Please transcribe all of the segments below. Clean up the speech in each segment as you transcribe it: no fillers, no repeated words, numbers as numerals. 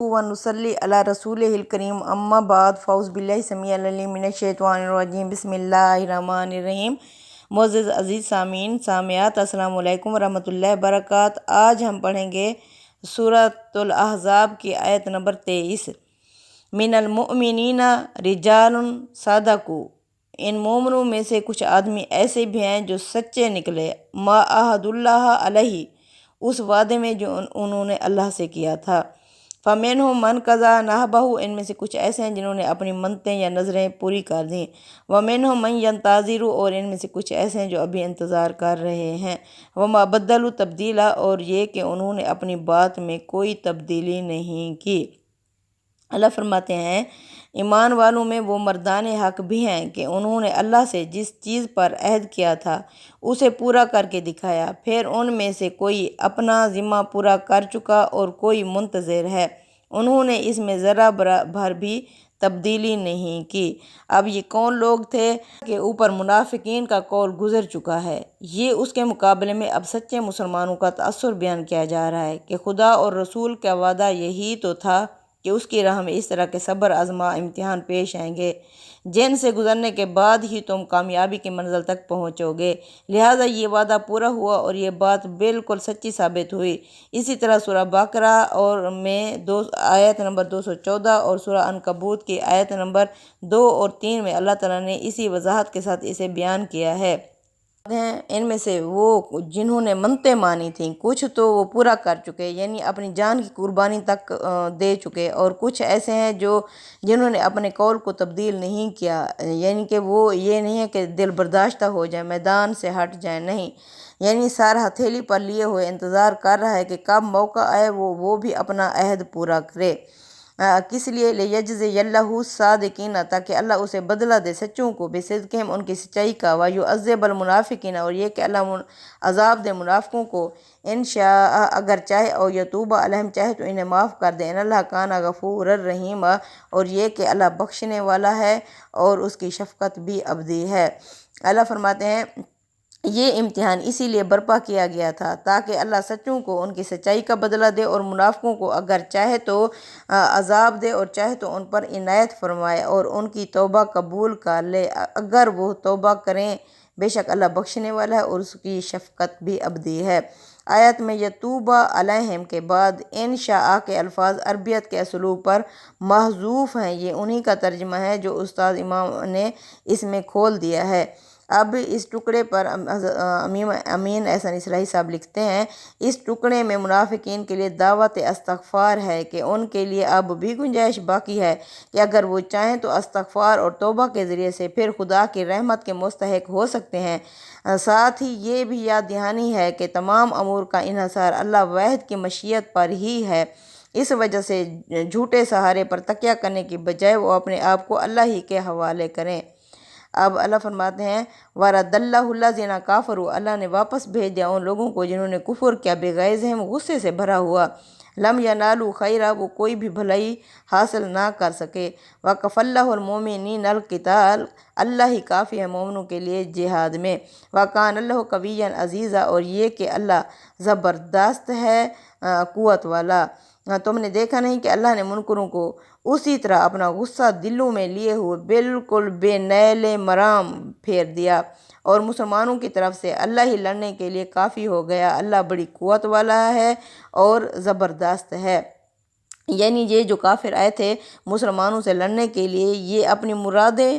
و نصلی علی رسولہ الکریم اما بعد فاعوذ باللہ السمیع العلیم من الشیطان الرجیم بسم اللہ الرحمن الرحیم۔ معزز عزیز سامعین سامعات السلام علیکم ورحمۃ اللہ وبرکاتہ۔ آج ہم پڑھیں گے سورۃ الاحزاب کی آیت نمبر 23۔ من المؤمنین رجال صدقوا، ان مومنوں میں سے کچھ آدمی ایسے بھی ہیں جو سچے نکلے، ما عہد اللہ علیہ، اس وعدے میں جو انہوں نے اللہ سے کیا تھا۔ فَمِنْهُمْ مَنْ قَضَىٰ نَحْبَهُ، ان میں سے کچھ ایسے ہیں جنہوں نے اپنی منتیں یا نظریں پوری کر دیں۔ وَمِنْهُمْ مَنْ يَنْتَظِرُ، اور ان میں سے کچھ ایسے ہیں جو ابھی انتظار کر رہے ہیں۔ وَمَا بَدَّلُوا تَبْدِيلًا، اور یہ کہ انہوں نے اپنی بات میں کوئی تبدیلی نہیں کی۔ اللہ فرماتے ہیں ایمان والوں میں وہ مردان حق بھی ہیں کہ انہوں نے اللہ سے جس چیز پر عہد کیا تھا اسے پورا کر کے دکھایا، پھر ان میں سے کوئی اپنا ذمہ پورا کر چکا اور کوئی منتظر ہے، انہوں نے اس میں ذرا بھر بھی تبدیلی نہیں کی۔ اب یہ کون لوگ تھے کہ اوپر منافقین کا قول گزر چکا ہے، یہ اس کے مقابلے میں اب سچے مسلمانوں کا تأثر بیان کیا جا رہا ہے کہ خدا اور رسول کا وعدہ یہی تو تھا کہ اس کی راہ میں اس طرح کے صبر آزما امتحان پیش آئیں گے جن سے گزرنے کے بعد ہی تم کامیابی کی منزل تک پہنچو گے، لہٰذا یہ وعدہ پورا ہوا اور یہ بات بالکل سچی ثابت ہوئی۔ اسی طرح سورہ بقرہ اور میں آیت نمبر 214 اور سورہ عنکبوت کی آیت نمبر 2 اور 3 میں اللہ تعالیٰ نے اسی وضاحت کے ساتھ اسے بیان کیا ہے۔ ان میں سے وہ جنہوں نے منتیں مانی تھیں کچھ تو وہ پورا کر چکے، یعنی اپنی جان کی قربانی تک دے چکے، اور کچھ ایسے ہیں جنہوں نے اپنے قول کو تبدیل نہیں کیا، یعنی کہ وہ یہ نہیں ہے کہ دل برداشتہ ہو جائے، میدان سے ہٹ جائیں، نہیں، یعنی سار ہتھیلی پر لیے ہوئے انتظار کر رہا ہے کہ کب موقع آئے وہ بھی اپنا عہد پورا کرے۔ کس لیے؟ لیجزی اللہ الصادقین، تاکہ اللہ اسے بدلہ دے سچوں کو، بصدقہم، ان کی سچائی کا، ویعذب المنافقین، اور یہ کہ اللہ عذاب دے منافقوں کو، ان شاء، اگر چاہے، او یتوب علیہم، چاہے تو انہیں معاف کر دے، ان اللہ کان غفور الرحیم، اور یہ کہ اللہ بخشنے والا ہے اور اس کی شفقت بھی ابدی ہے۔ اللہ فرماتے ہیں یہ امتحان اسی لیے برپا کیا گیا تھا تاکہ اللہ سچوں کو ان کی سچائی کا بدلہ دے اور منافقوں کو اگر چاہے تو عذاب دے اور چاہے تو ان پر عنایت فرمائے اور ان کی توبہ قبول کر لے، اگر وہ توبہ کریں، بے شک اللہ بخشنے والا ہے اور اس کی شفقت بھی ابدی ہے۔ آیت میں یتوب علیہم کے بعد ان شاء کے الفاظ عربیت کے اسلوب پر محذوف ہیں، یہ انہی کا ترجمہ ہے جو استاد امام نے اس میں کھول دیا ہے۔ اب اس ٹکڑے پر امین احسن اصلاحی صاحب لکھتے ہیں اس ٹکڑے میں منافقین کے لیے دعوت استغفار ہے کہ ان کے لیے اب بھی گنجائش باقی ہے کہ اگر وہ چاہیں تو استغفار اور توبہ کے ذریعے سے پھر خدا کی رحمت کے مستحق ہو سکتے ہیں۔ ساتھ ہی یہ بھی یاد دہانی ہے کہ تمام امور کا انحصار اللہ واحد کی مشیت پر ہی ہے، اس وجہ سے جھوٹے سہارے پر تکیہ کرنے کی بجائے وہ اپنے آپ کو اللہ ہی کے حوالے کریں۔ اب اللہ فرماتے ہیں وَرَدَّ اللَّهُ الَّذِينَ كَفَرُوا، اللہ نے واپس بھیج دیا ان لوگوں کو جنہوں نے کفر کیا، بِغَیظِہِم، غصے سے بھرا ہوا، لَمْ يَنَالُوا خَیْرًا، وہ کوئی بھی بھلائی حاصل نہ کر سکے، وَكَفَى اللَّهُ الْمُؤْمِنِينَ الْقِتَالَ، اللہ ہی کافی ہے مومنوں کے لیے جہاد میں، وَكَانَ اللَّهُ قَوِيًّا عَزِيزًا، اور یہ کہ اللہ زبردست ہے، قوت والا۔ تم نے دیکھا نہیں کہ اللہ نے منکروں کو اسی طرح اپنا غصہ دلوں میں لیے ہوئے بالکل بے نیل مرام پھیر دیا، اور مسلمانوں کی طرف سے اللہ ہی لڑنے کے لیے کافی ہو گیا، اللہ بڑی قوت والا ہے اور زبردست ہے۔ یعنی یہ جو کافر آئے تھے مسلمانوں سے لڑنے کے لیے، یہ اپنی مرادیں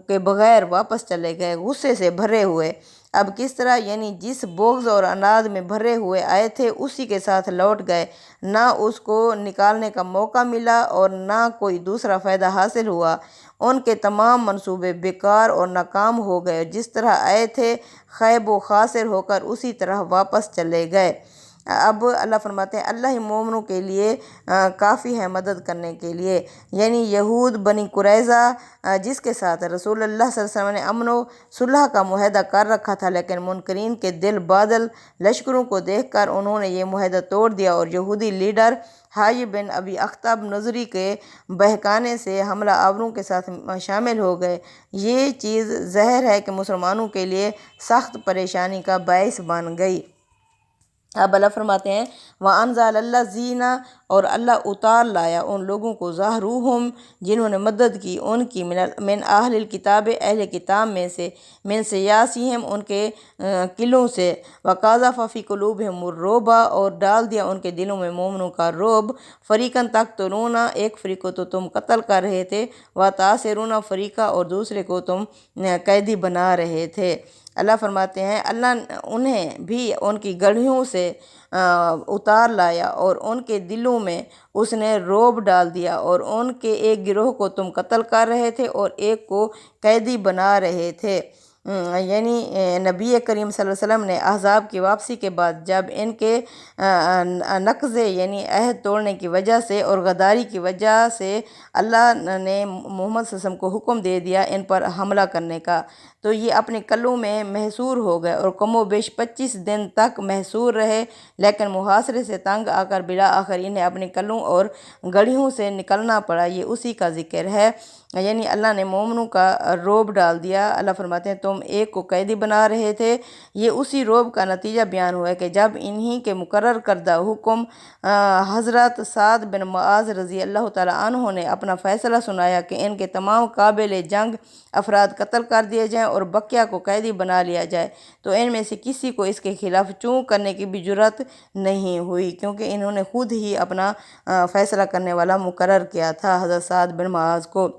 کے بغیر واپس چلے گئے، غصے سے بھرے ہوئے۔ اب کس طرح؟ یعنی جس بغض اور اناد میں بھرے ہوئے آئے تھے اسی کے ساتھ لوٹ گئے، نہ اس کو نکالنے کا موقع ملا اور نہ کوئی دوسرا فائدہ حاصل ہوا، ان کے تمام منصوبے بیکار اور ناکام ہو گئے، جس طرح آئے تھے خیب و خاسر ہو کر اسی طرح واپس چلے گئے۔ اب اللہ فرماتے ہیں اللہ ہی مومنوں کے لیے کافی ہے مدد کرنے کے لیے، یعنی یہود بنی قریظہ جس کے ساتھ رسول اللہ صلی اللہ علیہ وسلم نے امن و صلح کا معاہدہ کر رکھا تھا، لیکن منکرین کے دل بادل لشکروں کو دیکھ کر انہوں نے یہ معاہدہ توڑ دیا اور یہودی لیڈر حیy بن ابی اخطب نظری کے بہکانے سے حملہ آوروں کے ساتھ شامل ہو گئے۔ یہ چیز ظاہر ہے کہ مسلمانوں کے لیے سخت پریشانی کا باعث بن گئی۔ اب اللہ فرماتے ہیں وَأَنزَلَ الَّذِينَ، اور اللہ اتار لایا ان لوگوں کو ظاہروہم جنہوں نے مدد کی ان کی من اہل الکتاب اہل کتاب میں سے، من سیاسیہم ان کے قلعوں سے، وقاذف فی قلوبہم الرعب اور ڈال دیا ان کے دلوں میں مومنوں کا رعب، فریقاً تقتلون ایک فریق کو تو تم قتل کر رہے تھے، وتأسرون فریقہ اور دوسرے کو تم قیدی بنا رہے تھے۔ اللہ فرماتے ہیں اللہ انہیں بھی ان کی گڑھیوں سے اتار لایا اور ان کے دلوں میں اس نے رعب ڈال دیا، اور ان کے ایک گروہ کو تم قتل کر رہے تھے اور ایک کو قیدی بنا رہے تھے۔ یعنی نبی کریم صلی اللہ علیہ وسلم نے احزاب کی واپسی کے بعد جب ان کے نقضے یعنی عہد توڑنے کی وجہ سے اور غداری کی وجہ سے اللہ نے محمد صلی اللہ علیہ وسلم کو حکم دے دیا ان پر حملہ کرنے کا، تو یہ اپنے قلعوں میں محصور ہو گئے اور کم و بیش 25 دن تک محصور رہے، لیکن محاصرے سے تنگ آ کر بالآخر انہیں اپنے قلعوں اور گڑھیوں سے نکلنا پڑا۔ یہ اسی کا ذکر ہے، یعنی اللہ نے مومنوں کا رعب ڈال دیا۔ اللہ فرماتے ہیں تم ایک کو قیدی بنا رہے تھے، یہ اسی رعب کا نتیجہ بیان ہوا ہے کہ جب انہی کے مقرر کردہ حکم حضرت سعد بن معاذ رضی اللہ تعالیٰ عنہ نے اپنا فیصلہ سنایا کہ ان کے تمام قابل جنگ افراد قتل کر دیے جائیں اور بقیہ کو قیدی بنا لیا جائے، تو ان میں سے کسی کو اس کے خلاف چوں کرنے کی بھی جرأت نہیں ہوئی، کیونکہ انہوں نے خود ہی اپنا فیصلہ کرنے والا مقرر کیا تھا حضرت سعد بن معاذ کو۔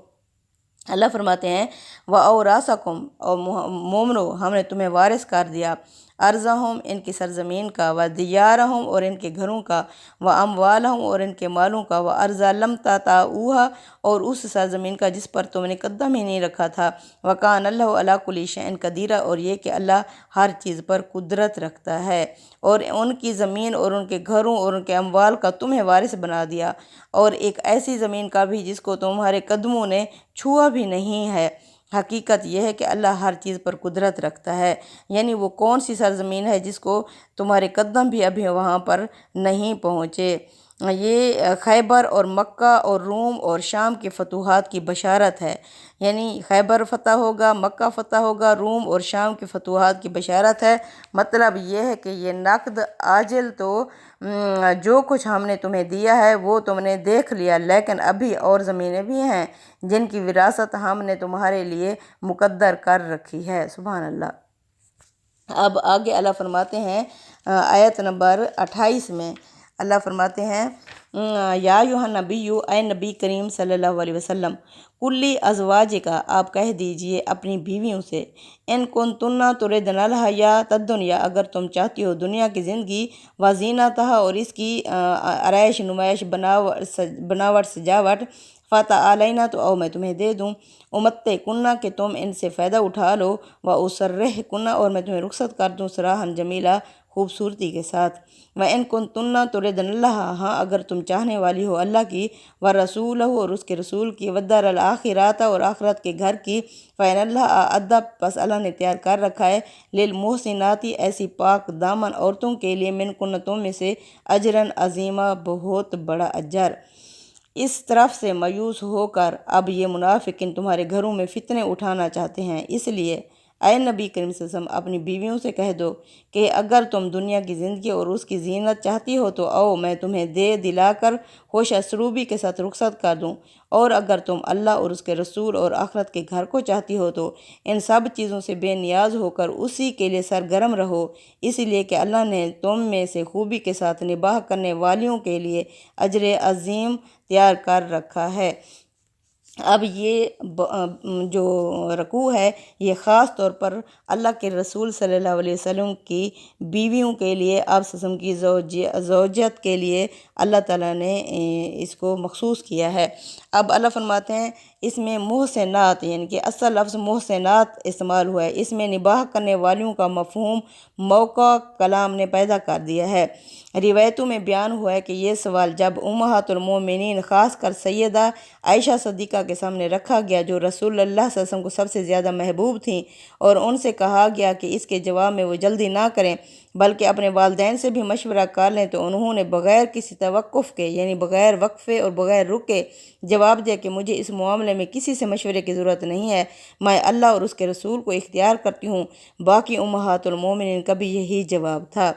اللہ فرماتے ہیں وَأَوْرَثَكُمْ اور مومنو ہم نے تمہیں وارث کر دیا، ارضہم ان کی سرزمین کا، وَدِيَارَهُمْ اور ان کے گھروں کا، وَأَمْوَالَهُمْ اور ان کے مالوں کا، وَأَرْضًا لَمْ تَطَئُوهَا اور اس سرزمین کا جس پر تم نے قدم ہی نہیں رکھا تھا، وَكَانَ اللَّهُ عَلَىٰ كُلِّ شَيْءٍ قَدِيرٌ اور یہ کہ اللہ ہر چیز پر قدرت رکھتا ہے، اور ان کی زمین اور ان کے گھروں اور ان کے اموال کا تمہیں وارث بنا دیا، اور ایک ایسی زمین کا بھی جس کو تمہارے قدموں نے چھوا بھی نہیں ہے۔ حقیقت یہ ہے کہ اللہ ہر چیز پر قدرت رکھتا ہے، یعنی وہ کون سی سرزمین ہے جس کو تمہارے قدم بھی ابھی وہاں پر نہیں پہنچے۔ یہ خیبر اور مکہ اور روم اور شام کے فتوحات کی بشارت ہے، یعنی خیبر فتح ہوگا، مکہ فتح ہوگا، روم اور شام کی فتوحات کی بشارت ہے۔ مطلب یہ ہے کہ یہ نقد عاجل تو جو کچھ ہم نے تمہیں دیا ہے وہ تم نے دیکھ لیا، لیکن ابھی اور زمینیں بھی ہیں جن کی وراثت ہم نے تمہارے لیے مقدر کر رکھی ہے۔ سبحان اللہ۔ اب آگے اللہ فرماتے ہیں آیت نمبر 28 میں اللہ فرماتے ہیں یا ایھا النبی اے نبی کریم صلی اللہ علیہ وسلم، کلی ازواج کا آپ کہہ دیجئے اپنی بیویوں سے، ان کنتن تردن الحیات الدنیا اگر تم چاہتی ہو دنیا کی زندگی، وزینتہا اور اس کی آرائش نمائش بناوٹ سجاوٹ، فتعالینا تو آؤ میں تمہیں دے دوں، امتعکن کہ تم ان سے فائدہ اٹھا لو، واسرحکن اور میں تمہیں رخصت کر دوں سراحا جمیلا خوبصورتی کے ساتھ، وَإِن كُنتُنَّ تُرِدْنَ اللَّهَ ہاں اگر تم چاہنے والی ہو اللہ کی، وَرَسُولَهُ اور اس کے رسول کی، وَالدَّارَ الْآخِرَةَ اور آخرت کے گھر کی، فَإِنَّ اللَّهَ أَعَدَّ پس اللہ نے تیار کر رکھا ہے، لِلْمُحْسِنَاتِ ایسی پاک دامن عورتوں کے لیے، مِنْکُنَّ تم میں سے، اجراً عظیما بہت بڑا اجر۔ اس طرف سے مایوس ہو کر اب یہ منافقین تمہارے گھروں میں فتنے اٹھانا چاہتے ہیں، اس لیے اے نبی کریم صلی اللہ علیہ وسلم اپنی بیویوں سے کہہ دو کہ اگر تم دنیا کی زندگی اور اس کی زینت چاہتی ہو تو آؤ میں تمہیں دے دلا کر خوش اسروبی کے ساتھ رخصت کر دوں، اور اگر تم اللہ اور اس کے رسول اور آخرت کے گھر کو چاہتی ہو تو ان سب چیزوں سے بے نیاز ہو کر اسی کے لیے سرگرم رہو، اس لیے کہ اللہ نے تم میں سے خوبی کے ساتھ نباہ کرنے والیوں کے لیے اجر عظیم تیار کر رکھا ہے۔ اب یہ جو رکوع ہے یہ خاص طور پر اللہ کے رسول صلی اللہ علیہ وسلم کی بیویوں کے لیے، آپ صلی اللہ علیہ وسلم کی زوجت کے لیے اللہ تعالیٰ نے اس کو مخصوص کیا ہے۔ اب اللہ فرماتے ہیں اس میں محسنات یعنی کہ اصل لفظ محسنات استعمال ہوا ہے، اس میں نباہ کرنے والیوں کا مفہوم موقع کلام نے پیدا کر دیا ہے۔ روایتوں میں بیان ہوا ہے کہ یہ سوال جب امہات المومنین خاص کر سیدہ عائشہ صدیقہ کے سامنے رکھا گیا جو رسول اللہ صلی اللہ علیہ وسلم کو سب سے زیادہ محبوب تھیں، اور ان سے کہا گیا کہ اس کے جواب میں وہ جلدی نہ کریں بلکہ اپنے والدین سے بھی مشورہ کر لیں، تو انہوں نے بغیر کسی توقف کے یعنی بغیر وقفے اور بغیر رکے جواب دیا کہ مجھے اس معاملے میں کسی سے مشورے کی ضرورت نہیں ہے، میں اللہ اور اس کے رسول کو اختیار کرتی ہوں۔ باقی امہات المومنین کا بھی یہی جواب تھا۔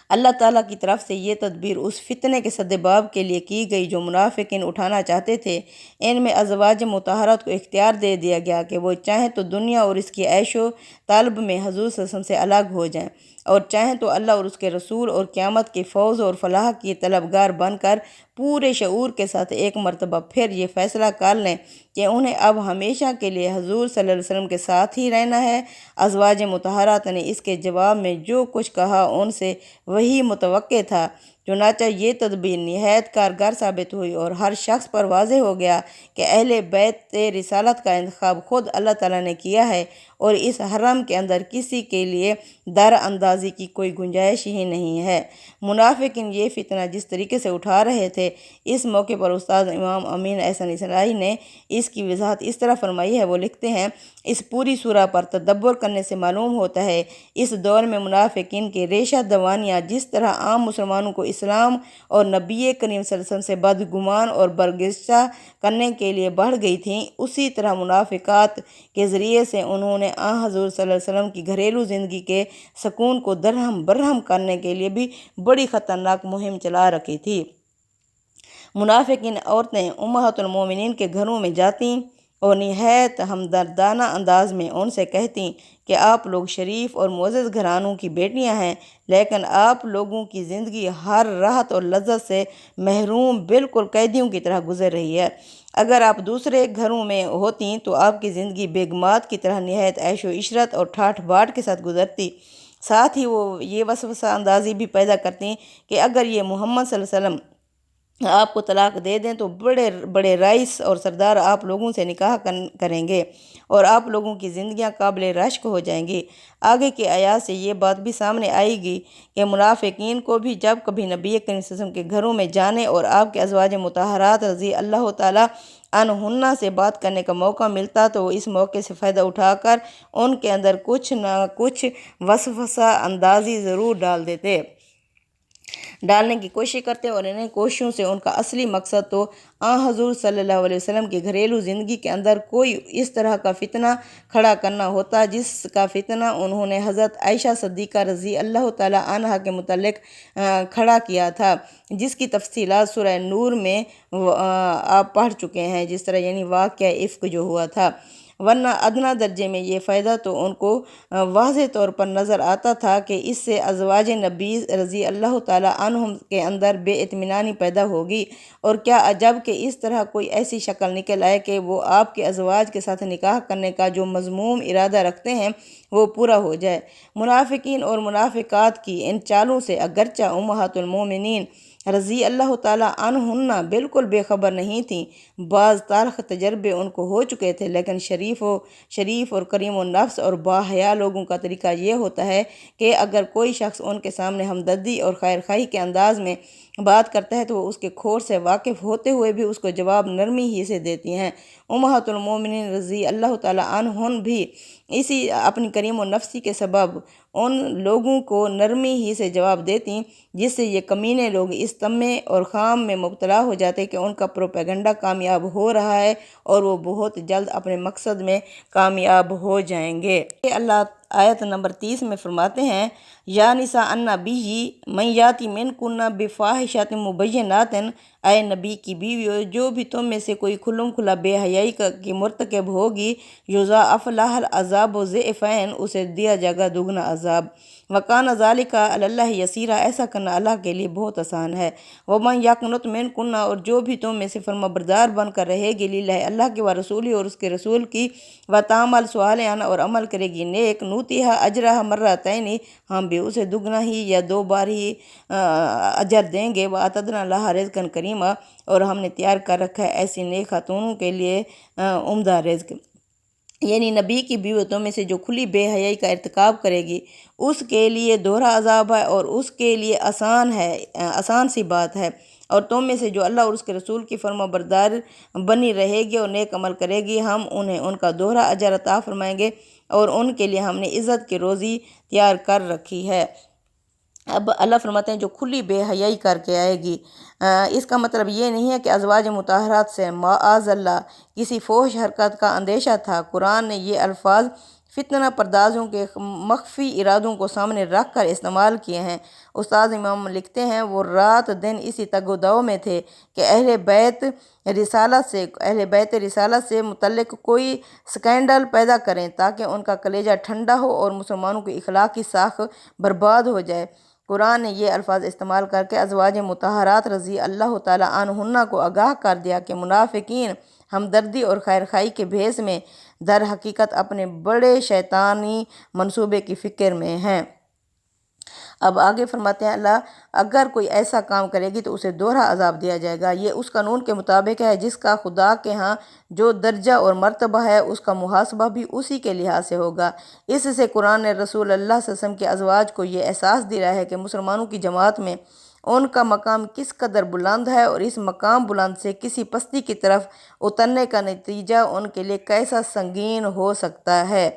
اللہ تعالیٰ کی طرف سے یہ تدبیر اس فتنے کے سدباب کے لیے کی گئی جو منافقین اٹھانا چاہتے تھے۔ ان میں ازواج مطہرات کو اختیار دے دیا گیا کہ وہ چاہیں تو دنیا اور اس کی عیش و طلب میں حضور صلی اللہ علیہ وسلم سے الگ ہو جائیں، اور چاہیں تو اللہ اور اس کے رسول اور قیامت کے فوز اور فلاح کی طلبگار بن کر پورے شعور کے ساتھ ایک مرتبہ پھر یہ فیصلہ کر لیں کہ انہیں اب ہمیشہ کے لیے حضور صلی اللہ علیہ وسلم کے ساتھ ہی رہنا ہے۔ ازواج مطہرات نے اس کے جواب میں جو کچھ کہا ان سے وہی متوقع تھا، چنانچہ یہ تدبیر نہایت کارگر ثابت ہوئی اور ہر شخص پر واضح ہو گیا کہ اہل بیت رسالت کا انتخاب خود اللہ تعالیٰ نے کیا ہے اور اس حرم کے اندر کسی کے لیے در اندازی کی کوئی گنجائش ہی نہیں ہے۔ منافقین یہ فتنہ جس طریقے سے اٹھا رہے تھے، اس موقع پر استاد امام امین احسن اصلاحی نے اس کی وضاحت اس طرح فرمائی ہے۔ وہ لکھتے ہیں، اس پوری سورہ پر تدبر کرنے سے معلوم ہوتا ہے اس دور میں منافقین کی ریشہ دوانیاں جس طرح عام مسلمانوں کو اسلام اور نبی کریم صلی اللہ علیہ وسلم سے بدگمان اور برگشتہ کرنے کے لیے بڑھ گئی تھیں، اسی طرح منافقات کے ذریعے سے انہوں نے حضور صلی اللہ علیہ وسلم کی گھریلو زندگی کے سکون کو درہم برہم کرنے کے لیے بھی بڑی خطرناک مہم چلا رکھی تھی۔ منافقین عورتیں امہات المومنین کے گھروں میں جاتیں اور نہایت ہمدردانہ انداز میں ان سے کہتیں کہ آپ لوگ شریف اور معزز گھرانوں کی بیٹیاں ہیں، لیکن آپ لوگوں کی زندگی ہر راحت اور لذت سے محروم بالکل قیدیوں کی طرح گزر رہی ہے۔ اگر آپ دوسرے گھروں میں ہوتیں تو آپ کی زندگی بیگمات کی طرح نہایت عیش و عشرت اور ٹھاٹھ باٹ کے ساتھ گزرتی۔ ساتھ ہی وہ یہ وسوسہ اندازی بھی پیدا کرتی کہ اگر یہ محمد صلی اللہ علیہ وسلم آپ کو طلاق دے دیں تو بڑے بڑے رئیس اور سردار آپ لوگوں سے نکاح کریں گے اور آپ لوگوں کی زندگیاں قابل رشک ہو جائیں گی۔ آگے کی آیات سے یہ بات بھی سامنے آئے گی کہ منافقین کو بھی جب کبھی نبی کریم صلی اللہ علیہ وسلم کے گھروں میں جانے اور آپ کے ازواج مطہرات رضی اللہ تعالیٰ عنہن سے بات کرنے کا موقع ملتا تو وہ اس موقع سے فائدہ اٹھا کر ان کے اندر کچھ نہ کچھ وسوسہ اندازی ضرور ڈالنے کی کوشش کرتے اور انہیں کوششوں سے ان کا اصلی مقصد تو حضور صلی اللہ علیہ وسلم کی گھریلو زندگی کے اندر کوئی اس طرح کا فتنہ کھڑا کرنا ہوتا جس کا فتنہ انہوں نے حضرت عائشہ صدیقہ رضی اللہ تعالیٰ عنہا کے متعلق کھڑا کیا تھا، جس کی تفصیلات سورہ نور میں آپ پڑھ چکے ہیں، جس طرح یعنی واقعہ افک جو ہوا تھا۔ ورنہ ادنیٰ درجے میں یہ فائدہ تو ان کو واضح طور پر نظر آتا تھا کہ اس سے ازواج نبی رضی اللہ تعالیٰ عنہم کے اندر بے اطمینانی پیدا ہوگی، اور کیا عجب کہ اس طرح کوئی ایسی شکل نکل آئے کہ وہ آپ کے ازواج کے ساتھ نکاح کرنے کا جو مذموم ارادہ رکھتے ہیں وہ پورا ہو جائے۔ منافقین اور منافقات کی ان چالوں سے اگرچہ امہات المومنین رضی اللہ تعالیٰ عنہن بالکل بے خبر نہیں تھیں، بعض تلخ تجربے ان کو ہو چکے تھے، لیکن شریف اور کریم النفس اور باحیا لوگوں کا طریقہ یہ ہوتا ہے کہ اگر کوئی شخص ان کے سامنے ہمدردی اور خیر خواہی کے انداز میں بات کرتا ہے تو وہ اس کے کھوٹ سے واقف ہوتے ہوئے بھی اس کو جواب نرمی ہی سے دیتی ہیں۔ امہات المومنین رضی اللہ تعالیٰ عنہن بھی اسی اپنی کریم النفسی کے سبب ان لوگوں کو نرمی ہی سے جواب دیتی، جس سے یہ کمینے لوگ اس طمع اور خام میں مبتلا ہو جاتے کہ ان کا پروپیگنڈا کامیاب ہو رہا ہے اور وہ بہت جلد اپنے مقصد میں کامیاب ہو جائیں گے۔ اللہ آیت نمبر 30 میں فرماتے ہیں، یا نساء النبی من یاتی منکن بفاحشۃ مبینات، اے نبی کی بیویوں جو بھی تم میں سے کوئی کھلم کھلا بے حیائی کی مرتکب ہوگی، یضاعف لها العذاب ضعفین، اسے دیا جائے گا دگنا عذاب، وکان ذالک علی اللہ یسیرا، ایسا کرنا اللہ کے لیے بہت آسان ہے، ومن یقنط منکن، اور جو بھی تم میں سے فرما بردار بن کر رہے گی للہ اللہ کی ورسولہ اور اس کے رسول کی، وتعمل صالحا اور عمل کرے گی نیک، نوتیہا اجرہا مرتین، ہم بھی اسے دگنا ہی یا 2 بار ہی اجر دیں گے، واعتدنا لہا رزقا کریما، اور ہم نے تیار کر رکھا ہے ایسی نیک خاتونوں کے لیے عمدہ رزق۔ یعنی نبی کی بیوتوں میں سے جو کھلی بے حیائی کا ارتکاب کرے گی اس کے لیے دوہرا عذاب ہے، اور اس کے لیے آسان سی بات ہے، اور تم میں سے جو اللہ اور اس کے رسول کی فرما بردار بنی رہے گی اور نیک عمل کرے گی، ہم انہیں ان کا دوہرا اجر عطا فرمائیں گے، اور ان کے لیے ہم نے عزت کی روزی تیار کر رکھی ہے۔ اب اللہ فرماتے ہیں جو کھلی بے حیائی کر کے آئے گی، اس کا مطلب یہ نہیں ہے کہ ازواج مطہرات سے معاذ اللہ کسی فحش حرکت کا اندیشہ تھا۔ قرآن نے یہ الفاظ فتنہ پردازوں کے مخفی ارادوں کو سامنے رکھ کر استعمال کیے ہیں۔ استاد امام لکھتے ہیں وہ رات دن اسی تگ و دو میں تھے کہ اہل بیت رسالت سے متعلق کوئی سکینڈل پیدا کریں تاکہ ان کا کلیجہ ٹھنڈا ہو اور مسلمانوں کی اخلاقی ساکھ برباد ہو جائے۔ قرآن نے یہ الفاظ استعمال کر کے ازواج مطہرات رضی اللہ تعالیٰ عنہن کو آگاہ کر دیا کہ منافقین ہمدردی اور خیرخواہی کے بھیس میں در حقیقت اپنے بڑے شیطانی منصوبے کی فکر میں ہیں۔ اب آگے فرماتے ہیں اللہ اگر کوئی ایسا کام کرے گی تو اسے دوہرا عذاب دیا جائے گا۔ یہ اس قانون کے مطابق ہے جس کا خدا کے ہاں جو درجہ اور مرتبہ ہے اس کا محاسبہ بھی اسی کے لحاظ سے ہوگا۔ اس سے قرآن نے رسول اللہ صلی اللہ علیہ وسلم کے ازواج کو یہ احساس دلایا ہے کہ مسلمانوں کی جماعت میں ان کا مقام کس قدر بلند ہے اور اس مقام بلند سے کسی پستی کی طرف اترنے کا نتیجہ ان کے لیے کیسا سنگین ہو سکتا ہے۔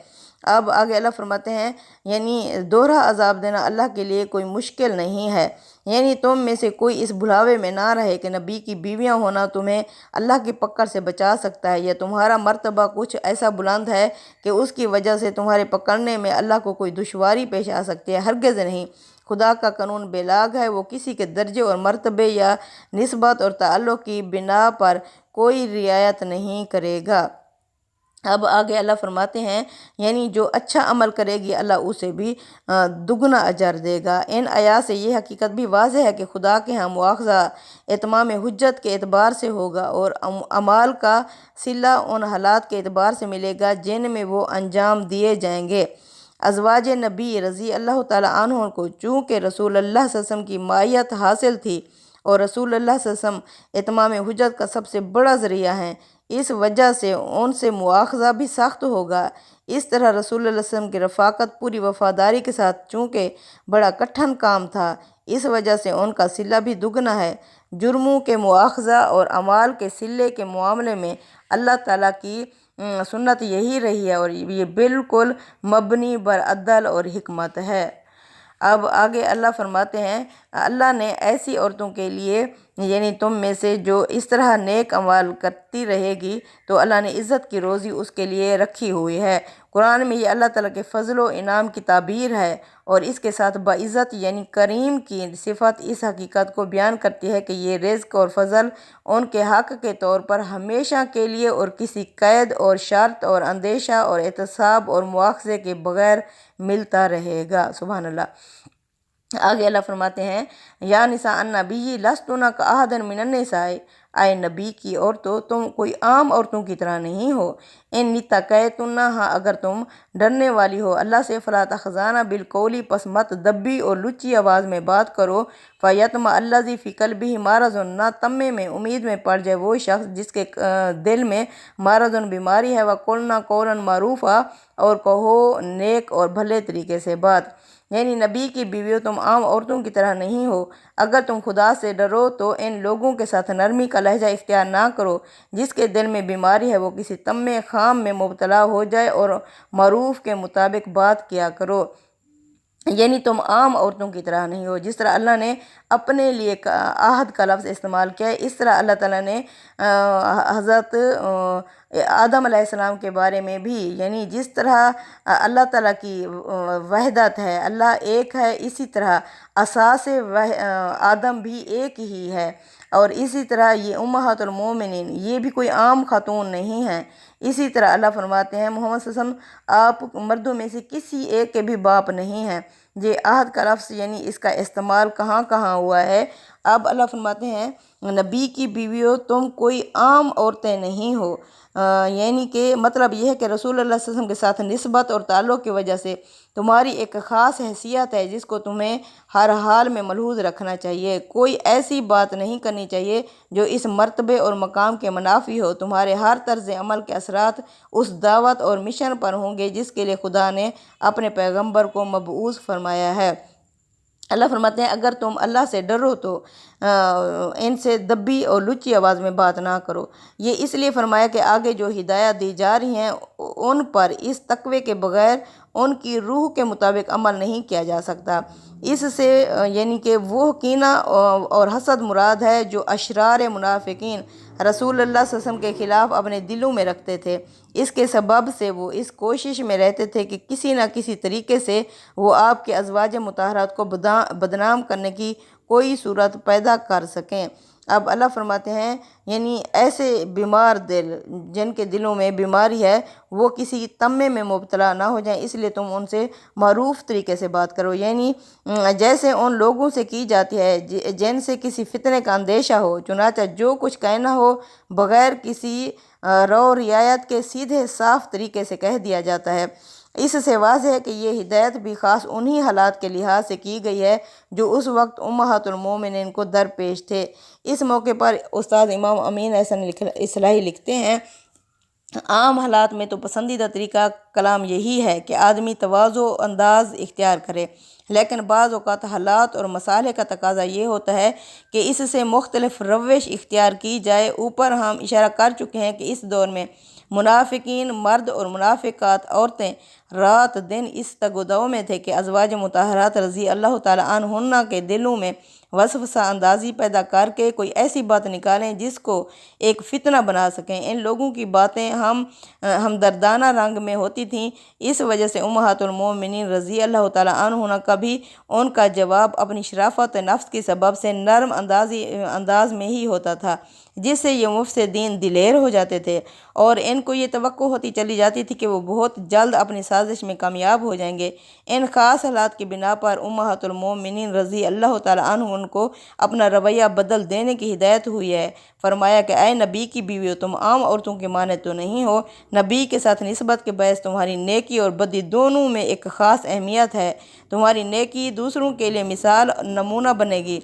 اب آگے اللہ فرماتے ہیں یعنی دوہرا عذاب دینا اللہ کے لیے کوئی مشکل نہیں ہے، یعنی تم میں سے کوئی اس بھلاوے میں نہ رہے کہ نبی کی بیویاں ہونا تمہیں اللہ کی پکڑ سے بچا سکتا ہے، یا تمہارا مرتبہ کچھ ایسا بلند ہے کہ اس کی وجہ سے تمہارے پکڑنے میں اللہ کو کوئی دشواری پیش آ سکتی ہے۔ ہرگز نہیں، خدا کا قانون بے لاگ ہے، وہ کسی کے درجے اور مرتبے یا نسبت اور تعلق کی بنا پر کوئی رعایت نہیں کرے گا۔ اب آگے اللہ فرماتے ہیں یعنی جو اچھا عمل کرے گی اللہ اسے بھی دگنا اجر دے گا۔ ان آیات سے یہ حقیقت بھی واضح ہے کہ خدا کے ہاں مواخذہ اتمام حجت کے اعتبار سے ہوگا اور اعمال کا صلہ ان حالات کے اعتبار سے ملے گا جن میں وہ انجام دیے جائیں گے۔ ازواج نبی رضی اللہ تعالیٰ عنہ کو چونکہ رسول اللہ صلی اللہ علیہ وسلم کی مائیت حاصل تھی اور رسول اللہ صلی اللہ علیہ وسلم اتمام حجت کا سب سے بڑا ذریعہ ہیں، اس وجہ سے ان سے مواخذہ بھی سخت ہوگا۔ اس طرح رسول اللہ صلی اللہ علیہ وسلم کی رفاقت پوری وفاداری کے ساتھ چونکہ بڑا کٹھن کام تھا، اس وجہ سے ان کا صلہ بھی دگنا ہے۔ جرموں کے مواخذہ اور اعمال کے صلے کے معاملے میں اللہ تعالیٰ کی سنت یہی رہی ہے اور یہ بالکل مبنی بر عدل اور حکمت ہے۔ اب آگے اللہ فرماتے ہیں اللہ نے ایسی عورتوں کے لیے یعنی تم میں سے جو اس طرح نیک اعمال کرتی رہے گی تو اللہ نے عزت کی روزی اس کے لیے رکھی ہوئی ہے۔ قرآن میں یہ اللہ تعالیٰ کے فضل و انعام کی تعبیر ہے اور اس کے ساتھ باعزت یعنی کریم کی صفت اس حقیقت کو بیان کرتی ہے کہ یہ رزق اور فضل ان کے حق کے طور پر ہمیشہ کے لیے اور کسی قید اور شرط اور اندیشہ اور احتساب اور مواخذے کے بغیر ملتا رہے گا۔ سبحان اللہ۔ آگے اللہ فرماتے ہیں یا نساء النبی لستن کاحد من النساء، اے نبی کی عورتوں تم کوئی عام عورتوں کی طرح نہیں ہو۔ ان اتقیتن، ہاں اگر تم ڈرنے والی ہو اللہ سے، فلا تخضعن بالقول، پس مت دبی اور لچی آواز میں بات کرو، فیطمع الذی فی قلبہ مرض، نہ طمع میں امید میں پڑ جائے وہ شخص جس کے دل میں مرض بیماری ہے، وقلن قولا معروفا، اور کہو نیک اور بھلے طریقے سے بات۔ یعنی نبی کی بیویوں تم عام عورتوں کی طرح نہیں ہو، اگر تم خدا سے ڈرو تو ان لوگوں کے ساتھ نرمی کا لہجہ اختیار نہ کرو جس کے دل میں بیماری ہے، وہ کسی طمع خام میں مبتلا ہو جائے، اور معروف کے مطابق بات کیا کرو۔ یعنی تم عام عورتوں کی طرح نہیں ہو، جس طرح اللہ نے اپنے لیے عہد کا لفظ استعمال کیا ہے اس طرح اللہ تعالیٰ نے حضرت آدم علیہ السلام کے بارے میں بھی، یعنی جس طرح اللہ تعالیٰ کی وحدت ہے، اللہ ایک ہے، اسی طرح اساس آدم بھی ایک ہی ہے، اور اسی طرح یہ امہات المومنین یہ بھی کوئی عام خاتون نہیں ہیں۔ اسی طرح اللہ فرماتے ہیں محمد صلی اللہ علیہ وسلم آپ مردوں میں سے کسی ایک کے بھی باپ نہیں ہیں۔ یہ عہد کا لفظ یعنی اس کا استعمال کہاں کہاں ہوا ہے۔ اب اللہ فرماتے ہیں نبی کی بیویوں تم کوئی عام عورتیں نہیں ہو، یعنی کہ مطلب یہ ہے کہ رسول اللہ صلی اللہ علیہ وسلم کے ساتھ نسبت اور تعلق کی وجہ سے تمہاری ایک خاص حیثیت ہے جس کو تمہیں ہر حال میں ملحوظ رکھنا چاہیے۔ کوئی ایسی بات نہیں کرنی چاہیے جو اس مرتبے اور مقام کے منافی ہو۔ تمہارے ہر طرز عمل کے اثرات اس دعوت اور مشن پر ہوں گے جس کے لیے خدا نے اپنے پیغمبر کو مبعوث فرمایا ہے۔ اللہ فرماتے ہیں اگر تم اللہ سے ڈرو تو ان سے دبی اور لچی آواز میں بات نہ کرو۔ یہ اس لیے فرمایا کہ آگے جو ہدایات دی جا رہی ہیں ان پر اس تقوی کے بغیر ان کی روح کے مطابق عمل نہیں کیا جا سکتا۔ اس سے یعنی کہ وہ کینہ اور حسد مراد ہے جو اشرار منافقین رسول اللہ صلی اللہ علیہ وسلم کے خلاف اپنے دلوں میں رکھتے تھے۔ اس کے سبب سے وہ اس کوشش میں رہتے تھے کہ کسی نہ کسی طریقے سے وہ آپ کے ازواج مطہرات کو بدنام کرنے کی کوئی صورت پیدا کر سکیں۔ اب اللہ فرماتے ہیں یعنی ایسے بیمار دل جن کے دلوں میں بیماری ہے وہ کسی تمے میں مبتلا نہ ہو جائیں، اس لیے تم ان سے معروف طریقے سے بات کرو، یعنی جیسے ان لوگوں سے کی جاتی ہے جن سے کسی فتنے کا اندیشہ ہو۔ چنانچہ جو کچھ کہنا ہو بغیر کسی رو رعایت کے سیدھے صاف طریقے سے کہہ دیا جاتا ہے۔ اس سے واضح ہے کہ یہ ہدایت بھی خاص انہی حالات کے لحاظ سے کی گئی ہے جو اس وقت امہات المومنین کو درپیش تھے۔ اس موقع پر استاد امام امین احسن اصلاحی لکھتے ہیں، عام حالات میں تو پسندیدہ طریقہ کلام یہی ہے کہ آدمی تواضع انداز اختیار کرے، لیکن بعض اوقات حالات اور مسائل کا تقاضا یہ ہوتا ہے کہ اس سے مختلف روش اختیار کی جائے۔ اوپر ہم اشارہ کر چکے ہیں کہ اس دور میں منافقین مرد اور منافقات عورتیں رات دن اس تگ و دو میں تھے کہ ازواج مطہرات رضی اللہ تعالیٰ عنہن کے دلوں میں وسوسہ اندازی پیدا کر کے کوئی ایسی بات نکالیں جس کو ایک فتنہ بنا سکیں۔ ان لوگوں کی باتیں ہمدردانہ رنگ میں ہوتی تھیں، اس وجہ سے امہات المومنین رضی اللہ تعالیٰ عنہن کبھی ان کا جواب اپنی شرافت نفس کے سبب سے نرم انداز میں ہی ہوتا تھا، جس سے یہ مفسدین دلیر ہو جاتے تھے اور ان کو یہ توقع ہوتی چلی جاتی تھی کہ وہ بہت جلد اپنی سازش میں کامیاب ہو جائیں گے۔ ان خاص حالات کی بنا پر امہات المومنین رضی اللہ تعالیٰ عنہن کو اپنا رویہ بدل دینے کی ہدایت ہوئی ہے۔ فرمایا کہ اے نبی کی بیویوں، تم عام عورتوں کے مانند تو نہیں ہو۔ نبی کے ساتھ نسبت کے باعث تمہاری نیکی اور بدی دونوں میں ایک خاص اہمیت ہے۔ تمہاری نیکی دوسروں کے لیے مثال نمونہ بنے گی،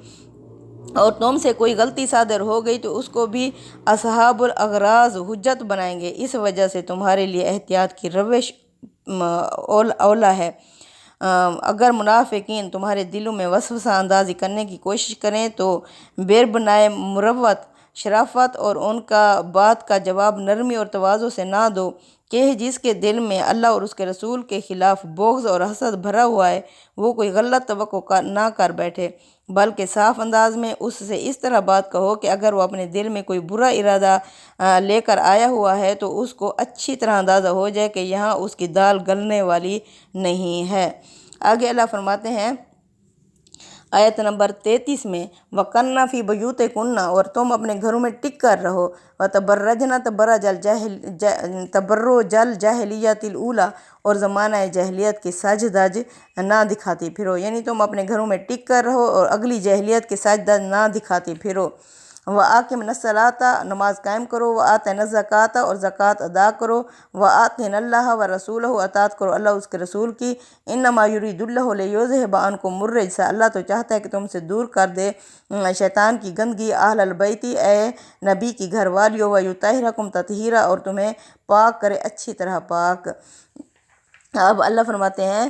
اور تم سے کوئی غلطی صادر ہو گئی تو اس کو بھی اصحاب الاغراض حجت بنائیں گے۔ اس وجہ سے تمہارے لیے احتیاط کی روش اولا ہے۔ اگر منافقین تمہارے دلوں میں وسوسہ اندازی کرنے کی کوشش کریں تو بیربنائے مروت، شرافت اور ان کا بات کا جواب نرمی اور تواضع سے نہ دو کہ جس کے دل میں اللہ اور اس کے رسول کے خلاف بغض اور حسد بھرا ہوا ہے وہ کوئی غلط توقع نہ کر بیٹھے، بلکہ صاف انداز میں اس سے اس طرح بات کہو کہ اگر وہ اپنے دل میں کوئی برا ارادہ لے کر آیا ہوا ہے تو اس کو اچھی طرح اندازہ ہو جائے کہ یہاں اس کی دال گلنے والی نہیں ہے۔ آگے اللہ فرماتے ہیں آیت نمبر 33 میں، وَقَرْنَ فِي بُيُوتِكُنَّ، اور تم اپنے گھروں میں ٹک کر رہو، وَتَبَرَّجْنَ تَبَرُّجَ الْجَاهِلِيَّةِ الْأُولَىٰ، اور زمانہ جاہلیت کی سج دھج نہ دکھاتی پھرو، یعنی تم اپنے گھروں میں ٹک کر رہو اور اگلی جاہلیت کی سج دھج نہ دکھاتی پھرو۔ وَأَقِمْنَ الصَّلَاةَ، نماز قائم کرو، وَآتِنَ الزَّكَاةَ، اور زکوٰۃ ادا کرو، وَأَطِیعْنَ اللَّهَ وَرَسُولَهُ، اطاعت کرو اللہ اس کے رسول کی۔ إِنَّمَا يُرِيدُ اللَّهُ لِيُذْهِبَ عَنْكُمُ الرِّجْسَ، اللہ تو چاہتا ہے کہ تم سے دور کر دے شیطان کی گندگی، اہل البیت، اے نبی کی گھر والیوں، وَيُطَہِّرَکُمْ تطہیرا، اور تمہیں پاک کرے اچھی طرح پاک۔ اب اللہ فرماتے ہیں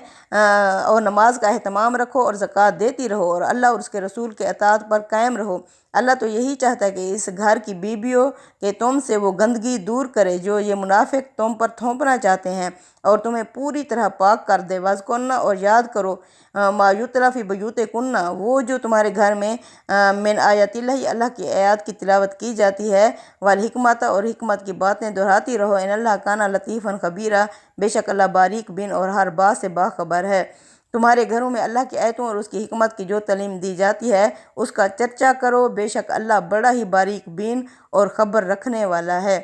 اور نماز کا اہتمام رکھو اور زکوٰۃ دیتی رہو اور اللہ اور اس کے رسول کے اطاعت پر قائم رہو۔ اللہ تو یہی چاہتا ہے کہ اس گھر کی بیویوں کہ تم سے وہ گندگی دور کرے جو یہ منافق تم پر تھوپنا چاہتے ہیں اور تمہیں پوری طرح پاک کر دے۔ وَاذْكُرْنَ، اور یاد کرو، مَا يُتْلَىٰ فِي بُيُوتِكُنَّ، وہ جو تمہارے گھر میں من آیات اللہ، اللہ کی آیات کی تلاوت کی جاتی ہے، والحکمت، اور حکمت کی باتیں دہراتی رہو۔ ان اللہ کان لطیفا خبیرا، بے شک اللہ باریک بین اور ہر بات سے باخبر ہے۔ تمہارے گھروں میں اللہ کی آیتوں اور اس کی حکمت کی جو تعلیم دی جاتی ہے اس کا چرچا کرو، بے شک اللہ بڑا ہی باریک بین اور خبر رکھنے والا ہے۔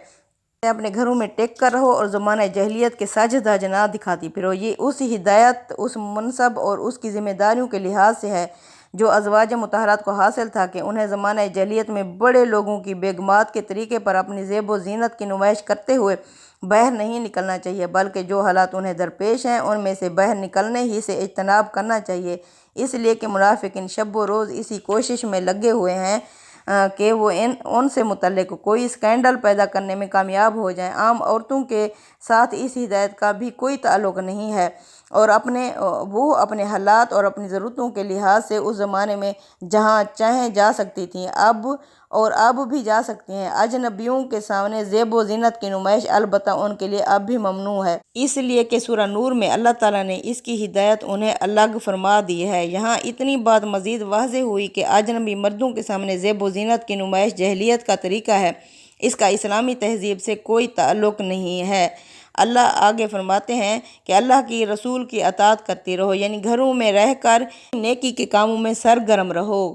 اپنے گھروں میں ٹیک کر رہو اور زمانہ جاہلیت کے سج دھج نہ دکھاتی پھرو۔ یہ اس ہدایت، اس منصب اور اس کی ذمہ داریوں کے لحاظ سے ہے جو ازواج مطہرات کو حاصل تھا کہ انہیں زمانہ جاہلیت میں بڑے لوگوں کی بیگمات کے طریقے پر اپنی زیب و زینت کی نمائش کرتے ہوئے باہر نہیں نکلنا چاہیے، بلکہ جو حالات انہیں درپیش ہیں ان میں سے باہر نکلنے ہی سے اجتناب کرنا چاہیے، اس لیے کہ منافقین شب و روز اسی کوشش میں لگے ہوئے ہیں کہ وہ ان سے متعلق کوئی اسکینڈل پیدا کرنے میں کامیاب ہو جائیں۔ عام عورتوں کے ساتھ اس ہدایت کا بھی کوئی تعلق نہیں ہے۔ اور وہ اپنے حالات اور اپنی ضرورتوں کے لحاظ سے اس زمانے میں جہاں چاہیں جا سکتی تھیں، اب بھی جا سکتی ہیں۔ اجنبیوں کے سامنے زیب و زینت کی نمائش البتہ ان کے لیے اب بھی ممنوع ہے، اس لیے کہ سورہ نور میں اللہ تعالیٰ نے اس کی ہدایت انہیں الگ فرما دی ہے۔ یہاں اتنی بات مزید واضح ہوئی کہ اجنبی مردوں کے سامنے زیب و زینت کی نمائش جاہلیت کا طریقہ ہے، اس کا اسلامی تہذیب سے کوئی تعلق نہیں ہے۔ اللہ آگے فرماتے ہیں کہ اللہ کی رسول کی اطاعت کرتی رہو، یعنی گھروں میں رہ کر نیکی کے کاموں میں سرگرم رہو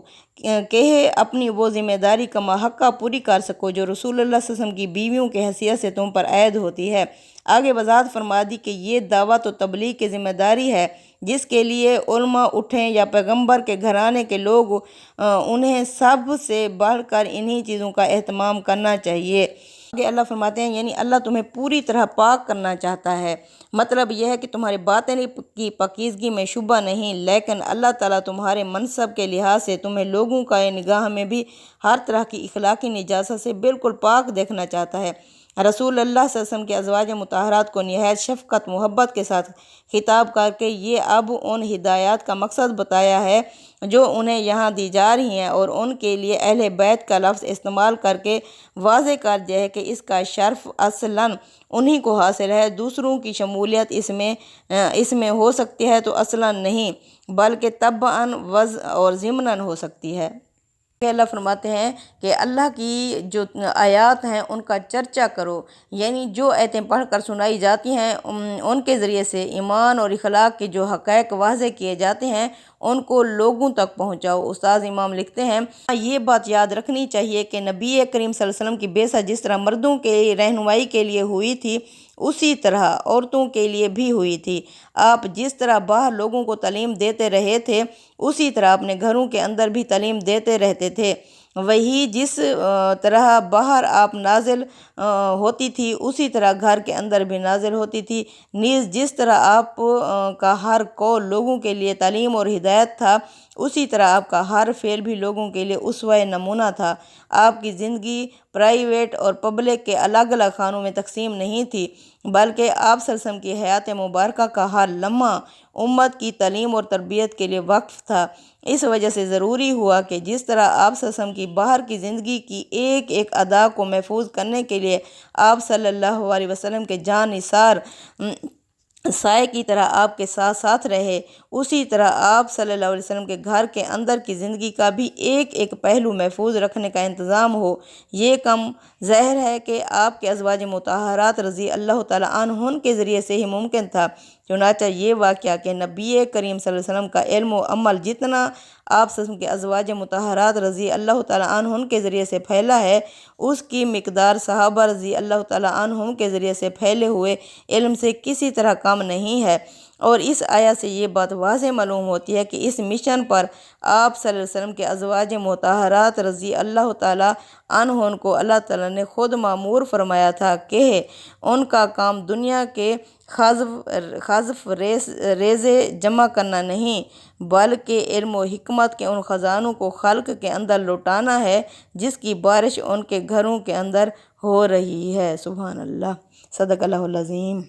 کہ اپنی وہ ذمہ داری کما حقہ پوری کر سکو جو رسول اللہ صلی اللہ علیہ وسلم کی بیویوں کی حیثیت سے تم پر عائد ہوتی ہے۔ آگے وضاحت فرما دی کہ یہ دعوت و تبلیغ کی ذمہ داری ہے جس کے لیے علماء اٹھیں یا پیغمبر کے گھرانے کے لوگ، انہیں سب سے بڑھ کر انہی چیزوں کا اہتمام کرنا چاہیے۔ آگے اللہ فرماتے ہیں یعنی اللہ تمہیں پوری طرح پاک کرنا چاہتا ہے، مطلب یہ ہے کہ تمہاری باطنی کی پاکیزگی میں شبہ نہیں، لیکن اللہ تعالیٰ تمہارے منصب کے لحاظ سے تمہیں لوگوں کا نگاہ میں بھی ہر طرح کی اخلاقی نجاست سے بالکل پاک دیکھنا چاہتا ہے۔ رسول اللہ صلی اللہ علیہ وسلم کے ازواج مطہرات کو نہایت شفقت محبت کے ساتھ خطاب کر کے یہ اب ان ہدایات کا مقصد بتایا ہے جو انہیں یہاں دی جا رہی ہیں، اور ان کے لیے اہل بیت کا لفظ استعمال کر کے واضح کر دیا ہے کہ اس کا شرف اصلاً انہی کو حاصل ہے، دوسروں کی شمولیت اس میں ہو سکتی ہے تو اصلاً نہیں بلکہ طبعاً اور ضمناً ہو سکتی ہے۔ اللہ فرماتے ہیں کہ اللہ کی جو آیات ہیں ان کا چرچا کرو، یعنی جو آیتیں پڑھ کر سنائی جاتی ہیں ان کے ذریعے سے ایمان اور اخلاق کے جو حقائق واضح کیے جاتے ہیں ان کو لوگوں تک پہنچاؤ۔ استاذ امام لکھتے ہیں یہ بات یاد رکھنی چاہیے کہ نبی کریم صلی اللہ علیہ وسلم کی بعثت جس طرح مردوں کے رہنمائی کے لیے ہوئی تھی اسی طرح عورتوں کے لیے بھی ہوئی تھی۔ آپ جس طرح باہر لوگوں کو تعلیم دیتے رہے تھے اسی طرح اپنے گھروں کے اندر بھی تعلیم دیتے رہتے تھے، وہی جس طرح باہر آپ نازل ہوتی تھی اسی طرح گھر کے اندر بھی نازل ہوتی تھی، نیز جس طرح آپ کا ہر قول لوگوں کے لیے تعلیم اور ہدایت تھا اسی طرح آپ کا ہر فعل بھی لوگوں کے لیے اسوہ نمونہ تھا۔ آپ کی زندگی پرائیویٹ اور پبلک کے الگ الگ خانوں میں تقسیم نہیں تھی بلکہ آپ صلی اللہ علیہ وسلم کی حیات مبارکہ کا ہر لمحہ امت کی تعلیم اور تربیت کے لیے وقف تھا۔ اس وجہ سے ضروری ہوا کہ جس طرح آپ صلی اللہ علیہ وسلم کی باہر کی زندگی کی ایک ایک ادا کو محفوظ کرنے کے لیے آپ صلی اللہ علیہ وسلم کے جان نثار سائے کی طرح آپ کے ساتھ ساتھ رہے، اسی طرح آپ صلی اللہ علیہ وسلم کے گھر کے اندر کی زندگی کا بھی ایک ایک پہلو محفوظ رکھنے کا انتظام ہو۔ یہ کم ظاہر ہے کہ آپ کے ازواج مطہرات رضی اللہ تعالیٰ عنہن کے ذریعے سے ہی ممکن تھا، چنانچہ یہ واقعہ کہ نبی کریم صلی اللہ علیہ وسلم کا علم و عمل جتنا آپ صلی اللہ علیہ وسلم کے ازواج مطہرات رضی اللہ تعالیٰ عنہن کے ذریعے سے پھیلا ہے اس کی مقدار صحابہ رضی اللہ تعالیٰ عنہم کے ذریعے سے پھیلے ہوئے علم سے کسی طرح کم نہیں ہے۔ اور اس آیت سے یہ بات واضح معلوم ہوتی ہے کہ اس مشن پر آپ صلی اللہ علیہ وسلم کے ازواج مطہرات رضی اللہ تعالیٰ عنہن کو اللہ تعالیٰ نے خود مأمور فرمایا تھا کہ ان کا کام دنیا کے خزف ریزے جمع کرنا نہیں بلکہ علم و حکمت کے ان خزانوں کو خلق کے اندر لوٹانا ہے جس کی بارش ان کے گھروں کے اندر ہو رہی ہے۔ سبحان اللہ، صدق اللہ العظیم۔